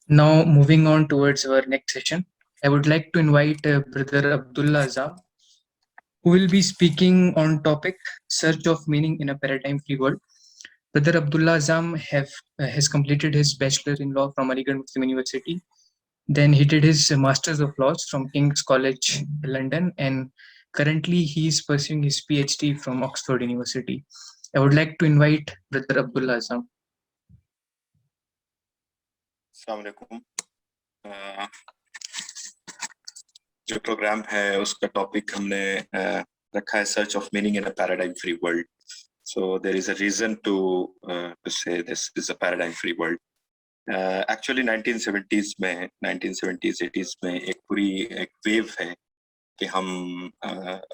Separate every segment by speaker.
Speaker 1: Now, moving on towards our next session, I would like to invite Brother Abdullah Azam, who will be speaking on topic Search of Meaning in a Paradigm-Free World. Brother Abdullah Azam has completed his Bachelor in Law from Aligarh Muslim University. Then he did his Masters of Laws from King's College, London, and currently he is pursuing his PhD from Oxford University. I would like to invite Brother Abdullah Azam.
Speaker 2: अस्सलाम वालेकुम। जो programme है उसका topic हमने रखा है search of meaning in a paradigm free world. So there is a reason to say this is a paradigm free world. Actually 1970s में 1970s 80s में एक वेव है कि हम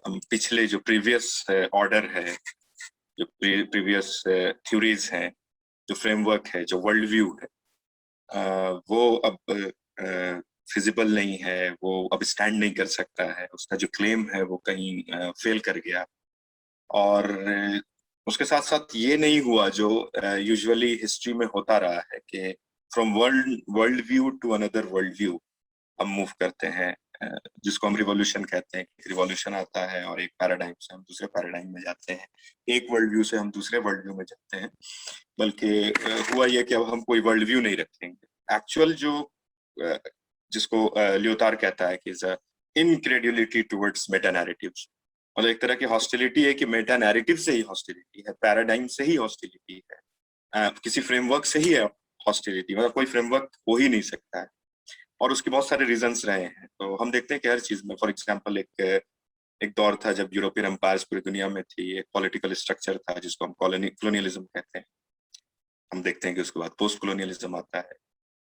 Speaker 2: पिछले जो प्रीवियस ऑर्डर है, जो प्रीवियस थ्योरीज हैं, जो फ्रेमवर्क है, जो वर्ल्ड व्यू है, वो अब फिजिबल नहीं है, वो अब स्टैंड नहीं कर सकता है, उसका जो क्लेम है वो कहीं फेल कर गया। और उसके साथ साथ ये नहीं हुआ जो यूजुअली हिस्ट्री में होता रहा है कि from world view to another world view हम मूव करते हैं, जिसको हम रिवॉल्यूशन कहते हैं। रिवॉल्यूशन आता है और एक पैराडाइम से हम दूसरे पैराडाइम में जाते हैं, एक वर्ल्ड व्यू से हम दूसरे वर्ल्ड व्यू में जाते हैं। बल्कि हुआ ये कि अब हम कोई वर्ल्ड व्यू नहीं रखेंगे। एक्चुअल जो जिसको लियोटार्ड कहता है कि इनक्रेड्युलिटी टुवर्ड्स मेटा नैरेटिव्स, मतलब एक तरह की हॉस्टिलिटी है कि मेटा नैरेटिव से ही हॉस्टिलिटी है, पैराडाइम से ही हॉस्टिलिटी है, किसी फ्रेमवर्क से ही है हॉस्टिलिटी, मतलब कोई फ्रेमवर्क हो ही नहीं सकता है। और उसके बहुत सारे रीजंस रहे हैं। तो हम देखते हैं कि हर चीज में, फॉर एग्जांपल एक दौर था जब यूरोपियन एम्पायर्स पूरी दुनिया में थी, एक पॉलिटिकल स्ट्रक्चर था जिसको हम कॉलोनियलिज्म कहते हैं। हम देखते हैं कि उसके बाद पोस्ट कॉलोनियलिज्म आता है।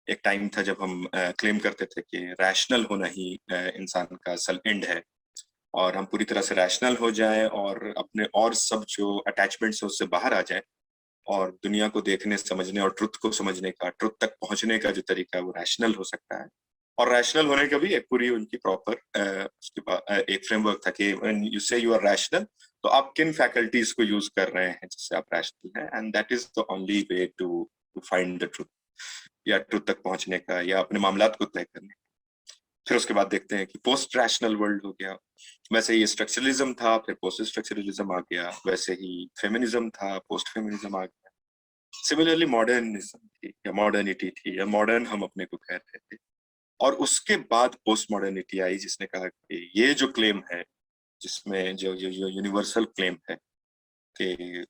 Speaker 2: एक टाइम था जब हम क्लेम करते थे कि रैशनल होना ही इंसान का असल एंड है, और हम पूरी तरह से रैशनल हो जाएं और अपने और सब जो अटैचमेंट्स है उससे बाहर आ जाएं, और दुनिया को देखने, समझने और ट्रुथ को समझने का, ट्रुथ तक पहुंचने का जो तरीका है वो रैशनल हो सकता है। और रैशनल होने का भी एक पूरी उनकी प्रॉपर उसके बाद एक फ्रेमवर्क था कि व्हेन यू से यू आर रैशनल, तो आप किन फैकल्टीज को यूज कर रहे हैं जिससे आप रैशनल हैं, and that is the only way to find the truth, या ट्रुथ तक पहुंचने का, या अपने मामलात को तय करने का। फिर उसके बाद देखते हैं कि पोस्ट रैशनल वर्ल्ड हो गया, वैसे ही स्ट्रक्चरलिज्म था, फिर पोस्ट स्ट्रक्चरलिज्म आ गया, वैसे ही फेमिनिज्म था, पोस्ट फेमिनिज्म आ गया। सिमिलरली मॉडर्निज्म थी या मॉडर्निटी थी या मॉडर्न हम अपने को कह रहे थे, और उसके बाद पोस्ट मॉडर्निटी आई जिसने कहा कि ये जो क्लेम है, जिसमें जो यूनिवर्सल क्लेम है कि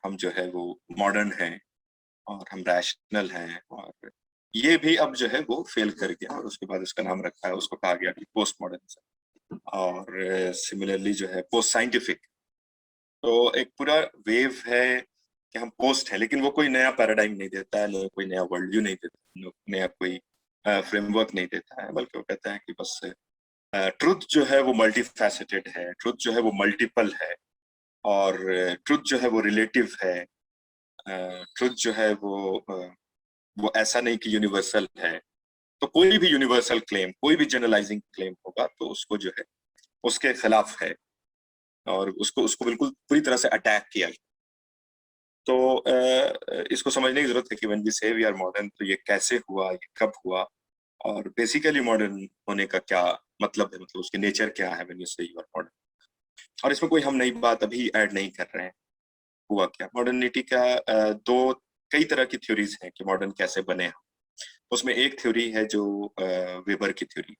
Speaker 2: हम जो है वो मॉडर्न हैं और हम रैशनल हैं, और ये भी अब जो है वो फेल कर गया, और उसके बाद उसका नाम रखा है, उसको कहा गया कि पोस्ट मॉडर्निज्म। और सिमिलरली जो है पोस्ट साइंटिफिक, तो एक पूरा वेव है कि हम पोस्ट है, लेकिन वो कोई नया पैराडाइम नहीं देता है, कोई नया वर्ल्ड व्यू नहीं देता, नया कोई फ्रेमवर्क नहीं देता है, बल्कि वो कहता है कि बस ट्रुथ जो है वो मल्टी फैसेटेड है, ट्रुथ जो है वो मल्टीपल है, और ट्रुथ जो है वो रिलेटिव है, ट्रुथ जो है वो ऐसा नहीं कि यूनिवर्सल है। तो कोई भी यूनिवर्सल क्लेम, कोई भी जनरलाइजिंग क्लेम होगा तो उसको जो है उसके खिलाफ है, और उसको उसको बिल्कुल पूरी तरह से अटैक किया गया। तो इसको समझने की जरूरत है कि व्हेन वी से वी आर मॉडर्न, तो ये कैसे हुआ, ये कब हुआ, और बेसिकली मॉडर्न होने का क्या मतलब है, मतलब उसके नेचर क्या है व्हेन यू से यू आर मॉडर्न। और इसमें कोई हम नई बात अभी ऐड नहीं कर रहे हैं। हुआ क्या, मॉडर्निटी का कई तरह की थ्योरीज हैं कि मॉडर्न कैसे बने हम। उसमें एक थ्योरी है जो वेबर की थ्योरी,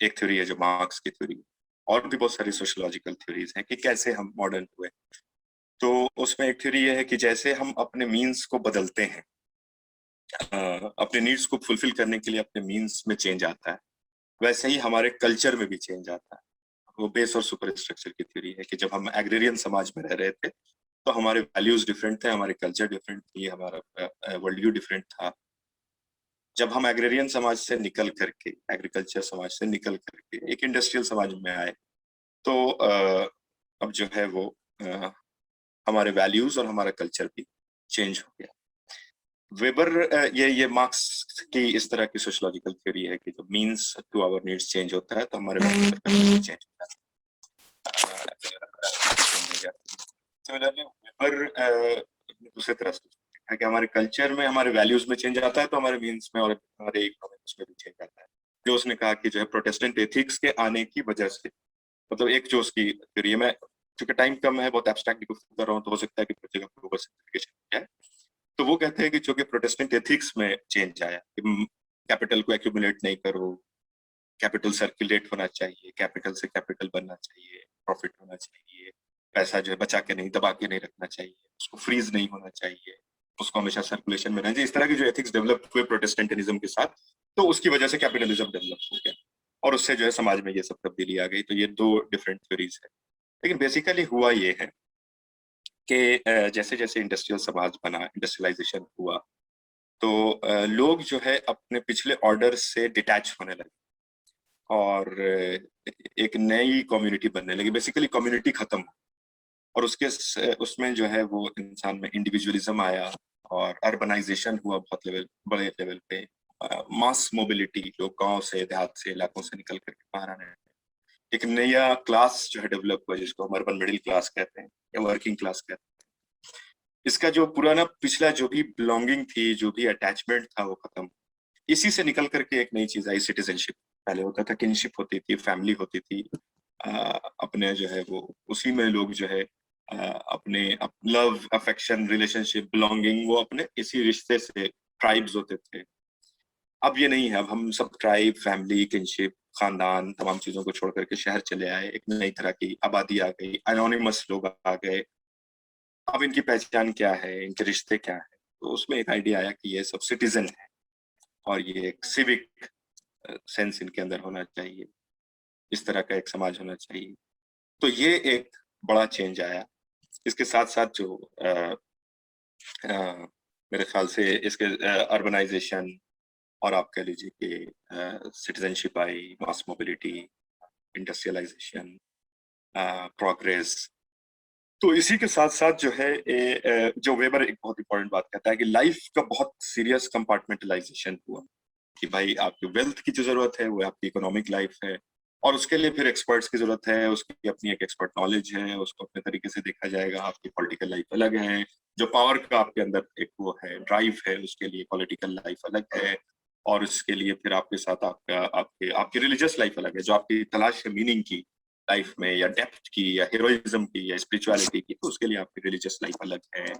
Speaker 2: एक थ्योरी है जो मार्क्स की थ्योरी, और भी बहुत सारी सोशियोलॉजिकल थ्योरीज हैं कि कैसे हम मॉडर्न हुए। तो उसमें एक थ्योरी ये है कि जैसे हम अपने मीन्स को बदलते हैं, अपने नीड्स को फुलफिल करने के लिए अपने मीन्स में चेंज आता है, वैसे ही हमारे कल्चर में भी चेंज आता है। वो बेस और सुपर स्ट्रक्चर की थ्योरी है कि जब हम एग्रेरियन समाज में रह रहे थे तो हमारे वैल्यूज डिफरेंट थे, हमारे कल्चर डिफरेंट थी, हमारा वर्ल्ड व्यू डिफरेंट था। जब हम एग्रेरियन समाज से निकल करके, एग्रीकल्चर समाज से निकल करके एक इंडस्ट्रियल समाज में आए, तो अब जो है वो हमारे वैल्यूज और हमारा कल्चर भी चेंज हो गया। वेबर ये मार्क्स की इस तरह की सोशियोलॉजिकल थ्योरी है कि जब means to our needs change होता है तो हमारे चेंज होता है। सिमिलरली वेबर दूसरे तरह से है कि हमारे कल्चर में, हमारे वैल्यूज में चेंज आता है तो हमारे मीन्स में और हमारे इकोनॉमिक्स में भी चेंज आता है। जो उसने कहा कि जो है प्रोटेस्टेंट एथिक्स के आने की वजह से, मतलब एक जो उसकी थ्योरी है, मैं चूंकि टाइम कम है बहुत एब्स्ट्रैक्ट कर रहा हूँ तो हो सकता है कि कुछ जगह ओवर सिंप्लिफिकेशन है। तो वो कहते हैं कि जो कि प्रोटेस्टेंट एथिक्स में चेंज आया कि कैपिटल को एक्यूमुलेट नहीं करो, कैपिटल सर्कुलेट होना चाहिए, कैपिटल से कैपिटल बनना चाहिए, प्रॉफिट होना चाहिए, पैसा जो है बचा के नहीं, दबा के नहीं रखना चाहिए, उसको फ्रीज नहीं होना चाहिए, उसको हमेशा सर्कुलेशन में रहना चाहिए। इस तरह की जो एथिक्स डेवलप हुए प्रोटेस्टेंटिज्म के साथ, तो उसकी वजह से कैपिटलिज्म डेवलप हो गया और उससे जो है समाज में ये सब तब्दीली आ गई। तो ये दो डिफरेंट थ्योरीज है, लेकिन बेसिकली हुआ ये है कि जैसे जैसे इंडस्ट्रियल समाज बना, इंडस्ट्रियलाइजेशन हुआ, तो लोग जो है अपने पिछले ऑर्डर से डिटैच होने लगे और एक नई कम्युनिटी बनने लगी। बेसिकली कम्युनिटी खत्म और उसमें जो है वो इंसान में इंडिविजुअलिज्म आया और अर्बनाइजेशन हुआ बहुत बड़े लेवल पे, मास मोबिलिटी, लोग गांव से, देहात से, इलाकों से निकल करके बाहर आने लगे। एक नया क्लास जो है डेवलप हुआ जिसको हम अर्बन मिडिल क्लास कहते हैं या वर्किंग क्लास कहते हैं। इसका जो पुराना पिछला जो भी बिलोंगिंग थी, जो भी अटैचमेंट था, वो खत्म। इसी से निकल करके एक नई चीज आई, सिटीजनशिप। पहले होता था किनशिप होती थी, फैमिली होती थी, अपने जो है वो उसी में लोग जो है अपने लव, अफेक्शन, रिलेशनशिप, बिलोंगिंग, वो अपने इसी रिश्ते से ट्राइब्स होते थे। अब ये नहीं है, अब हम सब ट्राइब, फैमिली, किनशिप, खानदान, तमाम चीजों को छोड़ करके शहर चले आए, एक नई तरह की आबादी आ गई, एनोनिमस लोग आ गए। अब इनकी पहचान क्या है, इनके रिश्ते क्या है, तो उसमें एक आइडिया आया कि ये सब सिटीजन है और ये एक सिविक सेंस इनके अंदर होना चाहिए, इस तरह का एक समाज होना चाहिए। तो ये एक बड़ा चेंज आया। इसके साथ साथ जो मेरे ख्याल से इसके अर्बनाइजेशन और आप कह लीजिए कि सिटीजनशिप आई, मास मोबिलिटी, इंडस्ट्रियलाइजेशन, प्रोग्रेस। तो इसी के साथ साथ जो है जो वेबर एक बहुत इंपॉर्टेंट बात कहता है कि लाइफ का बहुत सीरियस कंपार्टमेंटलाइजेशन हुआ कि भाई आपकी वेल्थ की जो जरूरत है वो आपकी इकोनॉमिक लाइफ है और उसके लिए फिर एक्सपर्ट्स की जरूरत है, उसकी अपनी एक एक्सपर्ट नॉलेज है, उसको अपने तरीके से देखा जाएगा। आपकी पॉलिटिकल लाइफ अलग है, जो पावर का आपके अंदर एक वो है, ड्राइव है, उसके लिए पॉलिटिकल लाइफ अलग है और उसके लिए फिर आपके साथ आपकी रिलीजियस लाइफ अलग है, जो आपकी तलाश है मीनिंग की लाइफ में या डेप्थ की या हीरोइज्म की या स्पिरिचुअलिटी की, तो उसके लिए आपकी रिलीजियस लाइफ अलग है।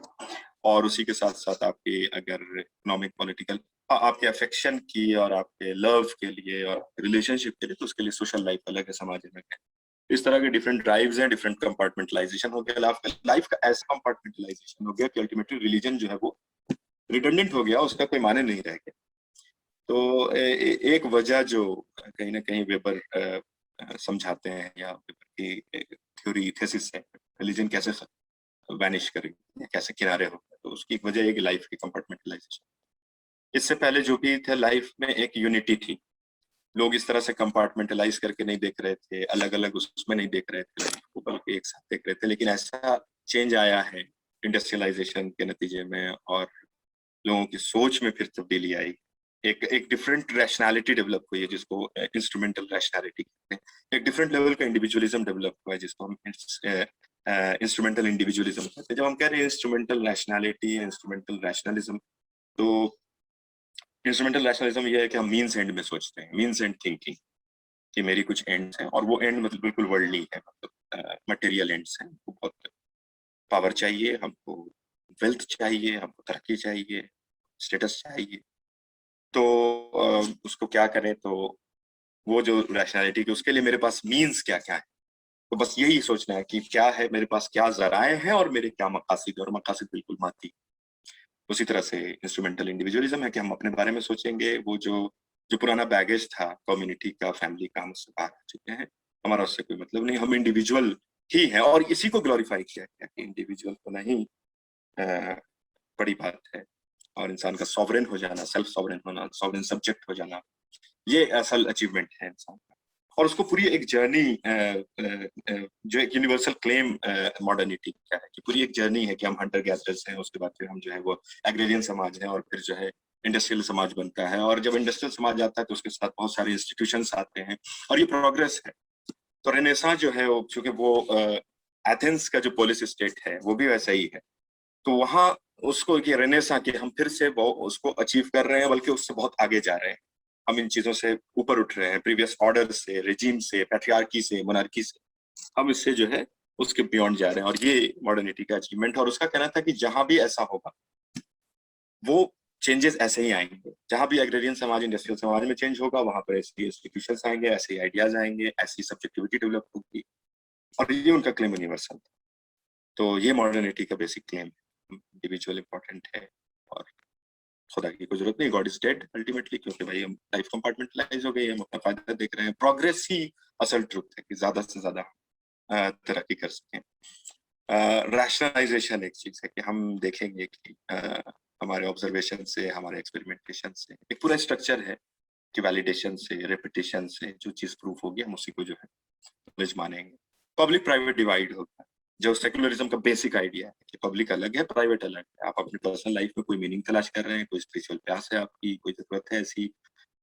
Speaker 2: और उसी के साथ साथ आपकी अगर इकोनॉमिक, पॉलिटिकल, आपके अफेक्शन की और आपके लव के लिए और रिलेशनशिप के लिए, तो उसके लिए सोशल लाइफ अलग है, समाज अलग है। इस तरह के डिफरेंट ड्राइव्स हैं, डिफरेंट कंपार्टमेंटलाइजेशन हो गया। लाइफ का ऐसा कंपार्टमेंटलाइजेशन हो गया कि अल्टीमेटली रिलीजन जो है वो रिडंडेंट हो गया, उसका कोई माने नहीं रह गया। तो एक वजह जो कहीं ना कहीं वेबर समझाते हैं या वेबर की थ्योरी, थेसिस है, रिलीजन कैसे वैनिश करेगी, कैसे किनारे हो, तो उसकी एक वजह है कि लाइफ की कंपार्टमेंटलाइजेशन। इससे पहले जो भी थे लाइफ में एक यूनिटी थी, लोग इस तरह से कंपार्टमेंटलाइज करके नहीं देख रहे थे, अलग अलग उसमें नहीं देख रहे थे लाइफ को, बल्कि एक साथ देख रहे थे। लेकिन ऐसा चेंज आया है इंडस्ट्रियलाइजेशन के नतीजे में और लोगों की सोच में फिर तब्दीली आई। एक डिफरेंट रैशनैलिटी डेवलप हुई है जिसको इंस्ट्रूमेंटल रैशनैलिटी कहते हैं। एक डिफरेंट लेवल का इंडिविजुअलिज्म डेवलप हुआ है जिसको हम इंस्ट्रूमेंटल इंडिविजुअलिज्म कहते हैं। जब हम कह रहे हैं इंस्ट्रूमेंटल रैशनैलिटी, इंस्ट्रूमेंटल रैशनलिज्म, तो इंस्ट्रूमेंटल रैशनलिज्म ये है कि हम मीन्स एंड में सोचते हैं, मीन्स एंड थिंकिंग, कि मेरी कुछ एंड्स हैं और वो एंड मतलब बिल्कुल वर्ल्डली है, मतलब मटेरियल एंड्स हैं। हमको बहुत पावर चाहिए, हमको वेल्थ चाहिए, हमको तरक्की चाहिए, स्टेटस चाहिए। तो उसको क्या करें, तो वो जो रैशनैलिटी की, उसके लिए मेरे पास मीन्स क्या क्या है, तो बस यही सोचना है कि क्या है मेरे पास, क्या जराए हैं और मेरे क्या मकासद है, और मकासद बिल्कुल माती। उसी तरह से इंस्ट्रूमेंटल इंडिविजुअलिज्म है कि हम अपने बारे में सोचेंगे, वो जो जो पुराना बैगेज था कम्युनिटी का, फैमिली का, हम उससे बाहर आ चुके हैं, हमारा उससे कोई मतलब नहीं, हम इंडिविजुअल ही है। और इसी को ग्लोरीफाई किया गया कि इंडिविजुअल होना ही बड़ी बात है और इंसान का सॉवरेन हो जाना, सेल्फ सॉवरेन होना, सॉवरेन सब्जेक्ट हो जाना, ये असल अचीवमेंट है इंसान का। और उसको पूरी एक जर्नी, जो एक यूनिवर्सल क्लेम मॉडर्निटी का है कि पूरी एक जर्नी है कि हम हंटर गैदरर्स हैं, उसके बाद फिर हम जो है वो एग्रेरियन समाज है और फिर जो है इंडस्ट्रियल समाज बनता है। और जब इंडस्ट्रियल समाज आता है तो उसके साथ बहुत सारे इंस्टीट्यूशंस आते हैं और ये प्रोग्रेस है। तो रेनेसां जो है वो, चूंकि वो एथेंस का जो पोलिस स्टेट है वो भी वैसा ही है, तो वहां उसको ये रेनेसा कि हम फिर से वो उसको अचीव कर रहे हैं, बल्कि उससे बहुत आगे जा रहे हैं। हम इन चीजों से ऊपर उठ रहे हैं, प्रीवियस ऑर्डर से, रेजिम से, पैट्रियार्की से, मोनार्की से, हम इससे जो है उसके बियॉन्ड जा रहे हैं। और ये मॉडर्निटी का अचीवमेंट। और उसका कहना था कि जहां भी ऐसा होगा वो चेंजेस ऐसे ही आएंगे। जहां भी एग्रेरियन समाज, इंडस्ट्रियल समाज में चेंज होगा, वहां पर ऐसे इंस्टीट्यूशंस आएंगे, ऐसे आइडियाज आएंगे, ऐसी सब्जेक्टिविटी डेवलप होगी। और ये उनका क्लेम यूनिवर्सल था। तो ये मॉडर्निटी का बेसिक क्लेम है, इंडिविजुअल इंपॉर्टेंट है और खुदा की कोई जरूरत नहीं, गॉड इज डेड अल्टीमेटली, क्योंकि भाई हम लाइफ कंपार्टमेंटलाइज हो गई, हम अपना फायदा देख रहे हैं। प्रोग्रेस ही असल ट्रुथ है कि ज्यादा से ज्यादा तरक्की कर सकें। रैशनलाइजेशन एक चीज है कि हम देखेंगे कि हमारे ऑब्जर्वेशन से, हमारे एक्सपेरिमेंटेशन से एक पूरा स्ट्रक्चर है कि वैलिडेशन से, रेपिटेशन से जो चीज प्रूफ होगी हम उसी को जो है नॉलेज मानेंगे। पब्लिक प्राइवेट डिवाइड होता है, जो सेकुलरिज्म का बेसिक आइडिया है कि पब्लिक अलग है, प्राइवेट अलग है। आप अपनी पर्सनल लाइफ में कोई मीनिंग तलाश कर रहे हैं, कोई स्पिरिचुअल प्यास है आपकी, कोई जरूरत है ऐसी,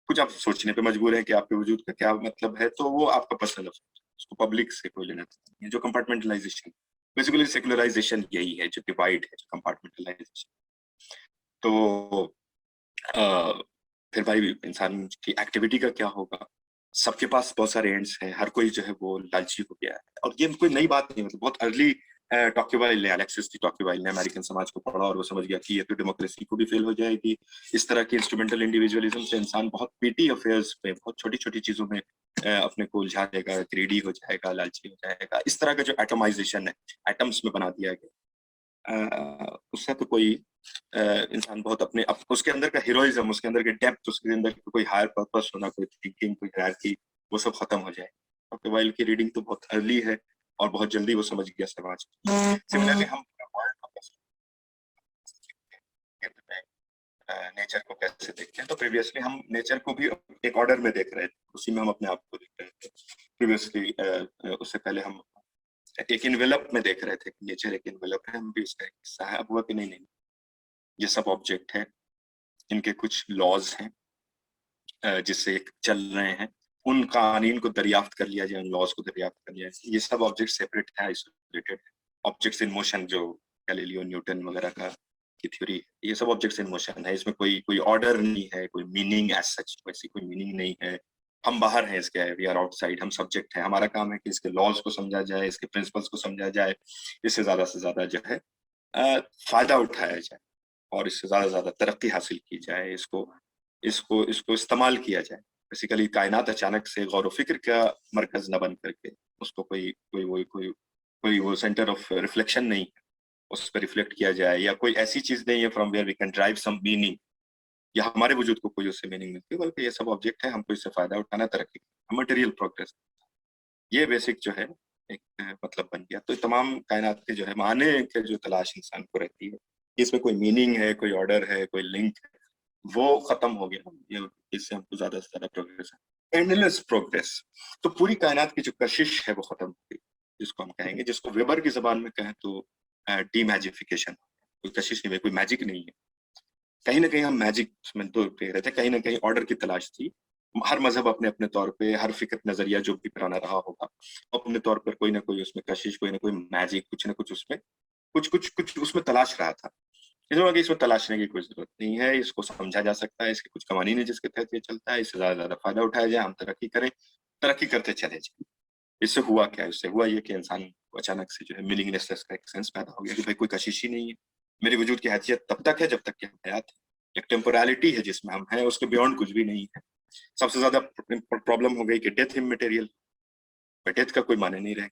Speaker 2: कुछ आप सोचने पे मजबूर है कि आपके वजूद का क्या मतलब है, तो वो आपका पर्सनल अफेयर है, उसको पब्लिक से कोई लेना नहीं है। जो कंपार्टमेंटलाइजेशन, बेसिकली सेकुलराइजेशन यही है, जो डिवाइड है, जो कंपार्टमेंटलाइजेशन। तो फिर भाई इंसान की एक्टिविटी का क्या होगा? सबके पास बहुत सारे एंड्स हैं, हर कोई जो है वो लालची हो गया है। और ये कोई नई बात नहीं, मतलब बहुत अर्ली टॉक्यूवाइल ने, अलेक्सिस डी टॉक्यूवाइल ने अमेरिकन समाज को पढ़ा और वो समझ गया कि ये तो डेमोक्रेसी को भी फेल हो जाएगी। इस तरह की इंस्ट्रूमेंटल इंडिविजुअलिज्म से इंसान बहुत पीटी अफेयर्स में, बहुत छोटी छोटी चीजों में अपने को उलझा देगा, ग्रीडी हो जाएगा, लालची हो जाएगा। इस तरह का जो एटमाइजेशन है, एटम्स में बना दिया गया, उससे तो कोई इंसान बहुत अपने उसके अंदर का हीरोइज्म, उसके अंदर के डेप्थ, उसके अंदर कोई हायर पर्पस होना, कोई थिंकिंग, कोई हायरार्की, वो सब खत्म हो जाए। टॉक्यूवाइल की रीडिंग तो बहुत अर्ली है और बहुत जल्दी वो समझ गया समाज। सिमिलरली हम नेचर को कैसे देखते हैं, तो प्रीवियसली हम नेचर को भी एक ऑर्डर में देख रहे थे, उसी में हम अपने आप को देख रहे थे। प्रीवियसली उससे पहले हम एक इन्वेलप में देख रहे थे कि नेचर एक इन्वेलप है, हम भी उसका एक हिस्सा है। अब हुआ कि नहीं, ये सब ऑब्जेक्ट है, इनके कुछ लॉज हैं जिससे चल रहे हैं, उन कवानीन को दरियाफ्त कर लिया जाए, उन लॉज को दरियाफ्त कर लिया जाए। ये सब ऑब्जेक्ट सेपरेट है, आइसोलेटेड है। ऑब्जेक्ट्स इन मोशन, जो गैलीलियो न्यूटन वगैरह का की थ्योरी, ये सब ऑब्जेक्ट्स इन मोशन है। इसमें कोई कोई ऑर्डर नहीं है, कोई मीनिंग एज सच, वैसी कोई मीनिंग नहीं है। हम बाहर हैं इसके, वी आर आउटसाइड, हम सब्जेक्ट हैं। हमारा काम है कि इसके लॉज को समझा जाए, इसके प्रिंसिपल्स को समझा जाए, इससे ज्यादा जो है फायदा उठाया जाए और इससे ज्यादा तरक्की हासिल की जाए, इसको इसको इसको इस्तेमाल किया जाए। बेसिकली कायनात अचानक से गौर फिक्र का मरकज न बन करके उसको कोई वो सेंटर ऑफ रिफ्लेक्शन नहीं है, उस पर रिफ्लेक्ट किया जाए, या कोई ऐसी चीज नहीं है from where we can drive some meaning, या हमारे वजूद को कोई उससे मीनिंग मिलती है, बल्कि ये सब ऑब्जेक्ट है, हमको इससे फायदा उठाना, तरक्की, मटेरियल प्रोग्रेस, ये बेसिक जो है एक मतलब बन गया। तो तमाम कायनात के जो है माने के जो तलाश इंसान को रहती है, इसमें कोई मीनिंग है, कोई ऑर्डर है, कोई लिंक है, वो खत्म हो गया। ये इससे हमको ज्यादा से ज्यादा प्रोग्रेस है, एंडलेस प्रोग्रेस। तो पूरी कायनात की जो कशिश है वो खत्म हो गई, जिसको हम कहेंगे, जिसको वेबर की जबान में कहें तो डीमैजिफिकेशन। कोई कशिश नहीं है, कोई मैजिक नहीं है। कहीं ना कहीं हम मैजिक में तो देख रहे थे, कहीं ना कहीं ऑर्डर की तलाश थी। हर मजहब अपने अपने तौर पे, हर फिक्र नजरिया जो भी पुराना रहा होगा, अपने तौर पर कोई ना कोई उसमें कशिश, कोई ना कोई मैजिक, कुछ ना कुछ उसमें कुछ उसमें तलाश रहा था। इसमें तलाशने की कोई जरूरत नहीं है, इसको समझा जा सकता है, इसके कुछ कवानीन है जिसके तहत ये चलता है, इससे ज्यादा फायदा उठाया जाए, हम तरक्की करें, तरक्की करते चले जाए। इससे हुआ क्या? इससे हुआ ये कि इंसान को अचानक से जो है मीनिंगलेसनेस का एक सेंस पैदा हो गया कि भाई कोई कशिश ही नहीं है, मेरी वजूद की हैसियत तब तक है जब तक कि हम हयात है। एक टेम्पोरलिटी है जिसमें हम हैं, उसके बियॉन्ड कुछ भी नहीं है। सबसे ज्यादा प्रॉब्लम हो गई कि डेथ इमटेरियल, डेथ का कोई माने नहीं रहे।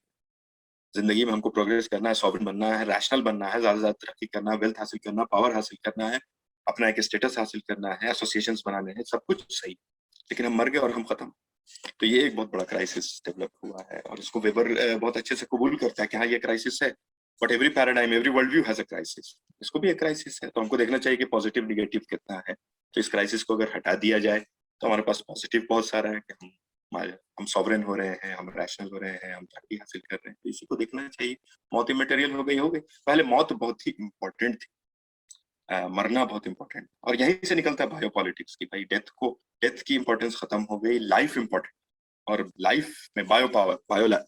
Speaker 2: जिंदगी में हमको प्रोग्रेस करना है, सॉवरेन बनना है, रैशनल बनना है, ज्यादा से ज्यादा तरक्की करना है, वेल्थ हासिल करना, पावर हासिल करना है, अपना एक स्टेटस हासिल करना है, एसोसिएशंस बनाने हैं, सब कुछ सही, लेकिन हम मर गए और हम खत्म। तो ये एक बहुत बड़ा क्राइसिस डेवलप हुआ है और इसको वेबर बहुत अच्छे से कबूल करता है कि हाँ ये क्राइसिस है। But every paradigm, every world view has a crisis. इसको भी एक क्राइसिस है, तो हमको देखना चाहिए कि पॉजिटिव निगेटिव कितना है। तो इस क्राइसिस को अगर हटा दिया जाए तो हमारे पास पॉजिटिव बहुत सारा है कि हम सॉवरेन हो रहे हैं, हम रैशनल हो रहे हैं, हम तरक्की हासिल कर रहे हैं, तो इसी को देखना चाहिए। मौत इमटेरियल हो गई। पहले मौत बहुत ही इंपॉर्टेंट थी, मरना बहुत इंपॉर्टेंट, और यहीं से निकलता है बायोपॉलिटिक्स की। भाई डेथ की इंपॉर्टेंस खत्म हो गई, लाइफ इंपॉर्टेंट। और लाइफ में बायो पावर,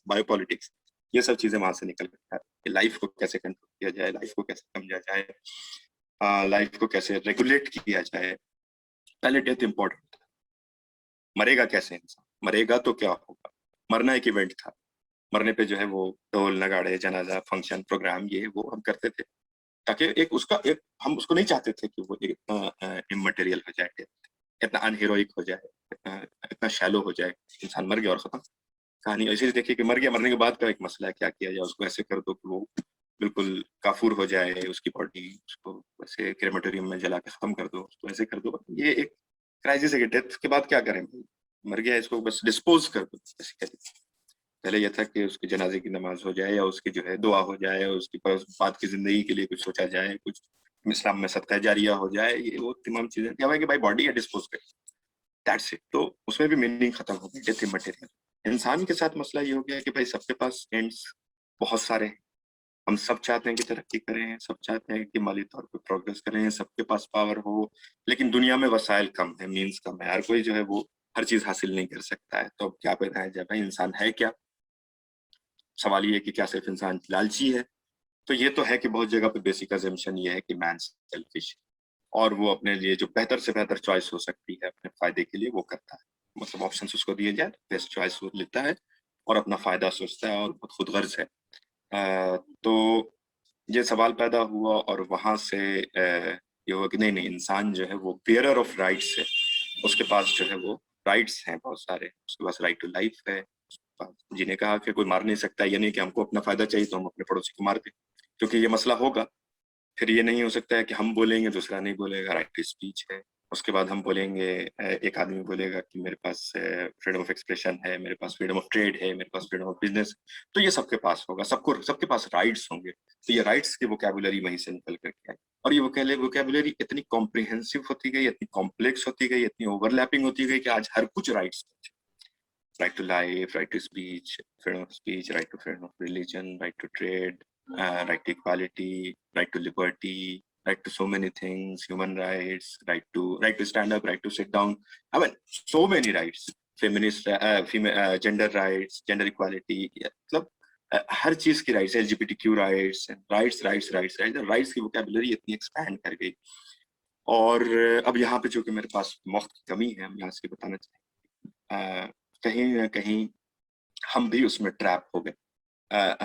Speaker 2: बायोपॉलिटिक्स, ये सब चीजें वहां से निकल कर कि लाइफ को कैसे कंट्रोल किया जाए, लाइफ को कैसे समझा जाए, लाइफ को कैसे रेगुलेट किया जाए। पहले डेथ इंपॉर्टेंट था, मरेगा कैसे इंसान, मरेगा तो क्या होगा, मरना एक इवेंट था, मरने पे जो है वो ढोल नगाड़े जनाजा फंक्शन प्रोग्राम ये वो हम करते थे, ताकि एक उसका एक हम उसको नहीं चाहते थे कि वो एक इतना इमटेरियल हो जाए, इतना अनहीरोइक हो जाए, इतना इतना शैलो हो जाए, इंसान मर गया और खत्म कहानी। ऐसे देखिए कि मर गया, मरने के बाद का एक मसला है, क्या किया जाए उसको, ऐसे कर दो कि वो बिल्कुल काफूर हो जाए उसकी बॉडी, उसको वैसे क्रेमेटोरियम में जला के खत्म कर दो, उसको ऐसे कर दो। ये एक क्राइसिस है कि डेथ के बाद क्या करें भाई, मर गया इसको बस डिस्पोज कर दो बेसिकली। पहले यह था कि उसके जनाजे की नमाज हो जाए या उसकी जो है दुआ हो जाए, उसकी बाद की जिंदगी के लिए कुछ सोचा जाए, कुछ इस्लाम में सदका जारिया हो जाए, ये वो तमाम चीजें। क्या हुआ कि भाई बॉडी है डिस्पोज कर, दैट्स इट। तो उसमें भी मीनिंग खत्म हो गई, डेथ मटेरियल। इंसान के साथ मसला ये हो गया कि भाई सबके पास एंड्स बहुत सारे हैं, हम सब चाहते हैं कि तरक्की करें, सब चाहते हैं कि माली तौर पर प्रोग्रेस करें, सबके पास पावर हो, लेकिन दुनिया में वसाइल कम है, मीन्स कम है, हर कोई जो है वो हर चीज हासिल नहीं कर सकता है। तो अब क्या बताया जाए भाई, इंसान है क्या? सवाल ये है कि क्या सिर्फ इंसान लालची है? तो ये तो है कि बहुत जगह पे बेसिक अजम्पशन ये है कि मैन सेल्फिश, और वो अपने लिए जो बेहतर से बेहतर चॉइस हो सकती है अपने फायदे के लिए वो करता है, मतलब ऑप्शन उसको दिए जाए बेस्ट चॉइस वो लेता है और अपना फायदा सोचता है और बहुत खुदगर्ज है। तो ये सवाल पैदा हुआ और वहां से ये हुआ कि नहीं नहीं, इंसान जो है वो बियरर ऑफ राइट्स है, उसके पास जो है वो राइट्स हैं बहुत सारे, उसके पास राइट टू लाइफ है, जिन्हें कहा कि कोई मार नहीं सकता, ये नहीं कि हमको अपना फायदा चाहिए तो हम अपने पड़ोसी को मार दें, क्योंकि ये मसला होगा। फिर ये नहीं हो सकता है कि हम बोलेंगे दूसरा नहीं बोलेगा, राइट टू स्पीच है। उसके बाद हम बोलेंगे, एक आदमी बोलेगा कि मेरे पास फ्रीडम ऑफ एक्सप्रेशन है, मेरे पास फ्रीडम ऑफ ट्रेड है, मेरे पास फ्रीडम ऑफ बिजनेस, तो ये सबके पास होगा, सबको सबके पास राइट्स होंगे। तो ये राइट्स की वोकैबुलरी वहीं से निकल करके आई, और ये वोकैबुलरी इतनी कॉम्प्रिहेंसिव होती गई, इतनी कॉम्प्लेक्स होती गई, इतनी ओवरलैपिंग होती गई कि आज हर कुछ rights, right to life, right to speech, freedom of speech, right to freedom of religion, right to trade, right to equality, right to liberty, right to so many things, human rights, right to stand up, right to sit down. I mean, so many rights, feminist, female, gender rights, gender equality, मतलब हर चीज की rights, LGBTQ rights, rights rights rights rights की vocabulary इतनी expand कर गई। और अब यहाँ पे जो कि मेरे पास वक्त की कमी है, हम यहाँ से बताना चाहेंगे, कहीं ना कहीं हम भी उसमें ट्रैप हो गए।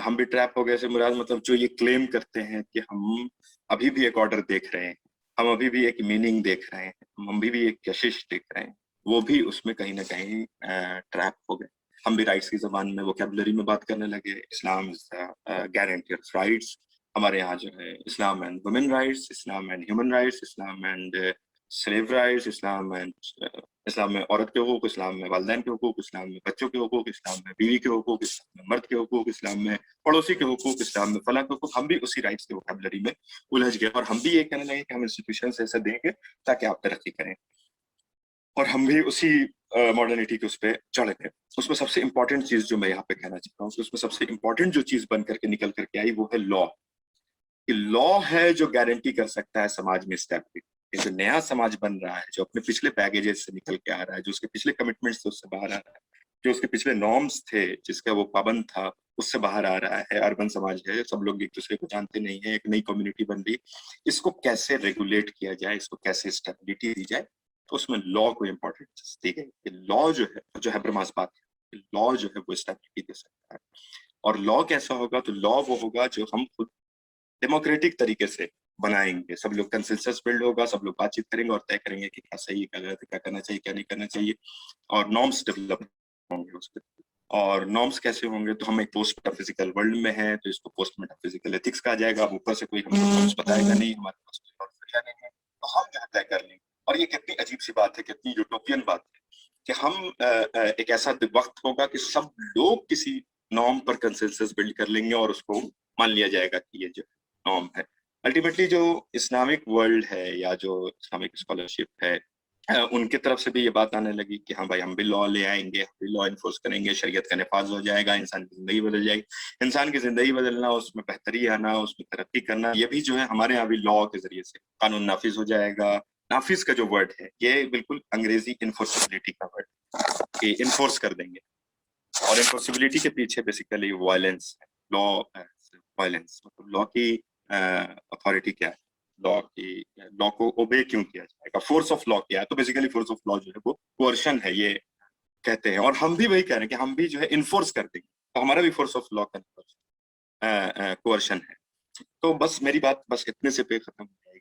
Speaker 2: हम भी ट्रैप हो गए से मुराद मतलब जो ये क्लेम करते हैं कि हम अभी भी एक ऑर्डर देख रहे हैं, हम अभी भी एक मीनिंग देख रहे हैं, हम अभी भी एक कशिश देख रहे हैं, वो भी उसमें कहीं ना कहीं ट्रैप हो गए। हम भी राइट्स की जबान में वोकैबुलरी में बात करने लगे, Islam is guarantee of rights. हमारे यहाँ जो है इस्लाम and women rights, Islam and human rights, Islam and slave rights, Islam and Islam में औरत के हुकूक, इस्लाम में वालिदैन के हुकूक, इस्लाम में बच्चों के हुकूक, इस्लाम में बीवी के हुकूक, इस्लाम में मर्द के हुकूक, इस्लाम में पड़ोसी के हुकूक, इस्लाम में फलां के हुकूक। हम भी उसी राइट्स के वोकैबुलरी में उलझ गए और हम भी ये कहने लगे कि हम इंस्टीट्यूशन से ऐसा देंगे ताकि आप तरक्की करें, और हम भी उसी मॉडर्निटी के उस पर चढ़ गए। उसमें सबसे इंपॉर्टेंट चीज जो मैं यहाँ पे कहना चाहता हूँ, उसमें सबसे इंपॉर्टेंट जो चीज बन करके निकल करके आई वो है लॉ। कि लॉ है जो गारंटी कर सकता है समाज में स्टेबिलिटी। जो नया समाज बन रहा है, जो अपने पिछले बैगेजेस से निकल के आ रहा है, जो उसके पिछले कमिटमेंट्स से उससे बाहर आ रहा है, जो उसके पिछले नॉर्म्स थे जिसका वो पाबंद था उससे बाहर आ रहा है, अर्बन समाज है, सब लोग एक दूसरे को जानते नहीं है, एक नई कम्युनिटी बन रही, इसको कैसे रेगुलेट किया जाए, इसको कैसे स्टेबिलिटी दी जाए, तो उसमें लॉ को इम्पोर्टेंस दी गई। लॉ जो है ब्रह्मास बात है, लॉ जो है वो स्टेबिलिटी दे सकता है। और लॉ कैसा होगा? तो लॉ वो होगा जो हम खुद डेमोक्रेटिक तरीके से बनाएंगे, सब लोग कंसेंसस बिल्ड होगा, सब लोग बातचीत करेंगे और तय करेंगे कि क्या सही है, क्या गलत है, क्या करना चाहिए, क्या नहीं करना चाहिए, और नॉर्म्स डेवलप होंगे उसके। और नॉर्म्स कैसे होंगे? तो हम एक पोस्ट मेटाफिजिकल वर्ल्ड में है, तो इसको पोस्ट मेटाफिजिकल एथिक्स कहा जाएगा। अब ऊपर से कोई हमको नॉर्म्स बताएगा नहीं, हमारे पास कोई नॉर्म्स नहीं है, तो हम जो तय कर लेंगे। और ये कितनी अजीब सी बात है, कितनी यूटोपियन बात है कि हम एक ऐसा वक्त होगा कि सब लोग किसी नॉर्म पर कंसेंसस बिल्ड कर लेंगे और उसको मान लिया जाएगा कि ये जो नॉर्म है। अल्टीमेटली जो इस्लामिक वर्ल्ड है या जो इस्लामिक स्कॉलरशिप है, उनके तरफ से भी ये बात आने लगी कि हाँ भाई हम भी लॉ ले आएंगे, हम भी लॉ इन्फोर्स करेंगे, शरीयत का नफाज हो जाएगा, इंसान की जिंदगी बदल जाएगी। इंसान की जिंदगी बदलना, उसमें बेहतरी आना, उसमें तरक्की करना, ये भी जो है हमारे यहाँ भी लॉ के जरिए से कानून नाफिज हो जाएगा। नाफिज का जो वर्ड है ये बिल्कुल अंग्रेजी इन्फोर्सिबिलिटी का वर्ड, कि इन्फोर्स कर देंगे, और इन्फोर्सिबिलिटी के पीछे बेसिकली वायलेंस है। लॉ वायलेंस, मतलब लॉ की अथॉरिटी क्या है, लॉ को ओबे क्यों किया जाएगा, फोर्स ऑफ लॉ क्या है। तो बेसिकली फोर्स ऑफ लॉ जो है वो कोअर्शन है, ये कहते हैं। और हम भी वही कह रहे हैं कि हम भी जो है इन्फोर्स कर देंगे, तो हमारा भी फोर्स ऑफ लॉ का कोअर्शन है। तो बस मेरी बात बस इतने से पे खत्म हो जाएगी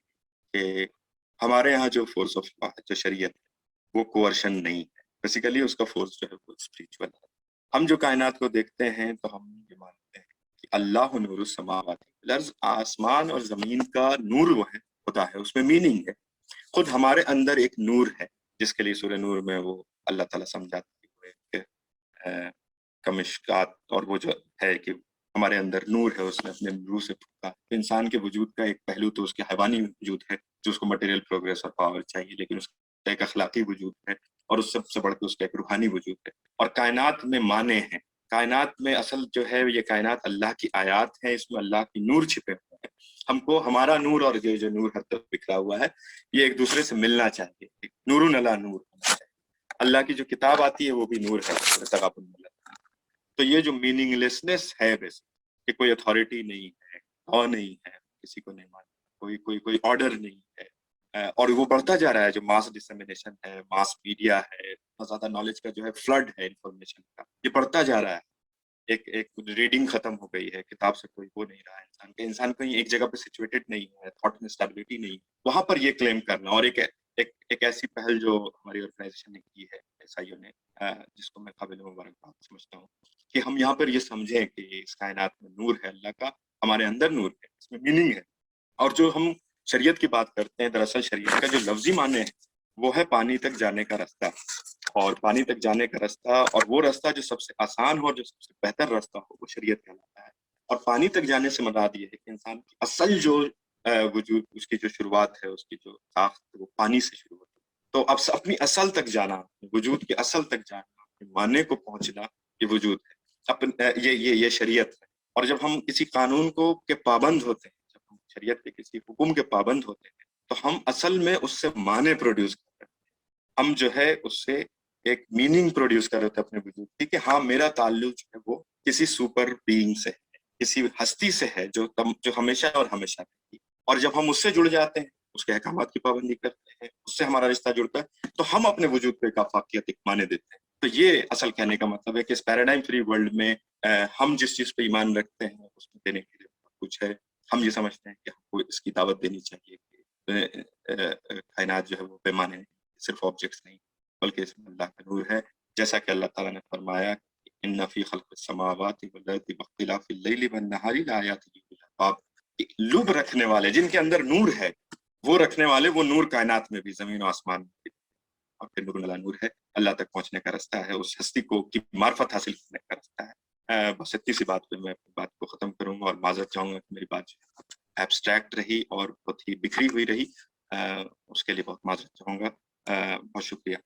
Speaker 2: कि हमारे यहाँ जो फोर्स ऑफ लॉ है, जो शरीयत है, वो कोअर्शन नहीं है। बेसिकली उसका फोर्स जो है वो स्पिरिचुअल है। हम जो कायनात को देखते हैं तो हम ये मानते हैं कि अल्लाह नूर समावाति, लफ्ज़ आसमान और जमीन का नूर वो है, खुदा है, उसमें मीनिंग है। खुद हमारे अंदर एक नूर है, जिसके लिए सूरह नूर में वो अल्लाह ताला समझाते हैं कमिश्कात, और वो जो है कि हमारे अंदर नूर है, उसने अपने रूह से फूका। इंसान के वजूद का एक पहलू तो उसके हैवानी वजूद है, जो उसको मटेरियल प्रोग्रेस और पावर चाहिए, लेकिन उसका एक अखलाकी वजूद है, और उस सबसे बढ़ के उसका एक रूहानी वजूद है। और कायनात में माने हैं, कायनात में असल जो है ये कायनात अल्लाह की आयात है, इसमें अल्लाह की नूर छिपे हुए हैं। हमको हमारा नूर और ये जो नूर हर तरफ बिखरा हुआ है, ये एक दूसरे से मिलना चाहिए, नूरुन अला नूर होना चाहिए। अल्लाह की जो किताब आती है वो भी नूर है, तगाबुन मिलत। तो ये जो मीनिंगलेसनेस है वैसे, कि कोई अथॉरिटी नहीं है, लॉ नहीं है, किसी को नहीं मानता, कोई ऑर्डर नहीं है, और वो बढ़ता जा रहा है। जो मास डिसेमिनेशन है, मास मीडिया है, बहुत ज्यादा नॉलेज का जो है फ्लड है इंफॉर्मेशन का, ये बढ़ता जा रहा है। एक एक रीडिंग खत्म हो गई है, किताब से कोई वो नहीं रहा है इंसान कहीं एक जगह पे सिचुएटेड नहीं है, थॉट में स्टेबिलिटी नहीं है, वहां पर ये क्लेम करना। और एक ऐसी पहल जो हमारी ऑर्गेनाइजेशन ने की है, एसआईओ ने, जिसको मैं काबिल मुबारकबाद समझता हूँ, कि हम यहाँ पर ये समझें कि इस कायनात में नूर है अल्लाह का, हमारे अंदर नूर है, इसमें मीनिंग है। और जो हम शरीयत की बात करते हैं, दरअसल शरीयत का जो लफ्जी माने है वो है पानी तक जाने का रास्ता। और पानी तक जाने का रास्ता, और वो रास्ता जो सबसे आसान हो, जो सबसे बेहतर रास्ता हो, वो शरीयत कहलाता है। और पानी तक जाने से मुराद ये है कि इंसान की असल जो वजूद, उसकी जो शुरुआत है, उसकी जो साख्त है, वो पानी से शुरू होती है। तो अब अपनी असल तक जाना, वजूद की असल तक जाना, अपने माने को पहुंचना, ये वजूद है, ये शरीयत है। और जब हम किसी कानून को के पाबंद होते हैं, जब हम शरीयत के किसी हुक्म के पाबंद होते हैं, तो हम असल में उससे माने प्रोड्यूस करते हैं। हम जो है उससे एक मीनिंग प्रोड्यूस कर रहे थे अपने वजूद की, कि हाँ मेरा ताल्लुक जो है वो किसी सुपर बीइंग से है, किसी हस्ती से है, जो हमेशा और हमेशा रहेगी। और जब हम उससे जुड़ जाते हैं, उसके अहकामात की पाबंदी करते हैं, उससे हमारा रिश्ता जुड़ता है, तो हम अपने वजूद को एक आफाकियत, एक माने देते हैं। तो ये असल कहने का मतलब है कि इस पैराडाइम फ्री वर्ल्ड में हम जिस चीज पे ईमान रखते हैं उसमें देने के लिए कुछ है। हम ये समझते हैं कि हमको इसकी दावत देनी चाहिए कि कायनात जो है वो बेमाने नहीं, सिर्फ ऑब्जेक्ट्स नहीं, बल्कि इसमें अल्लाह का नूर है। जैसा कि अल्लाह ताला ने फरमाया, इन्ना फी खल्क़िस समावाति वल अर्दि वख्तिलाफ़िल लैलि वन नहारि लआयातिन लिउलिल अलबाब। लुब रखने वाले, जिनके अंदर नूर है, वो रखने वाले, वो नूर कायनात में भी, जमीन और आसमान में भी, आपके नूर अला नूर है, अल्लाह तक पहुंचने का रास्ता है, उस हस्ती को की मार्फत हासिल करने का रास्ता है। बस इतनी सी बात पे मैं अपनी बात को खत्म करूंगा, और माजरत चाहूंगा कि मेरी बात एब्स्ट्रैक्ट रही और बहुत ही बिखरी हुई रही। उसके लिए बहुत माजरत चाहूंगा। बहुत शुक्रिया।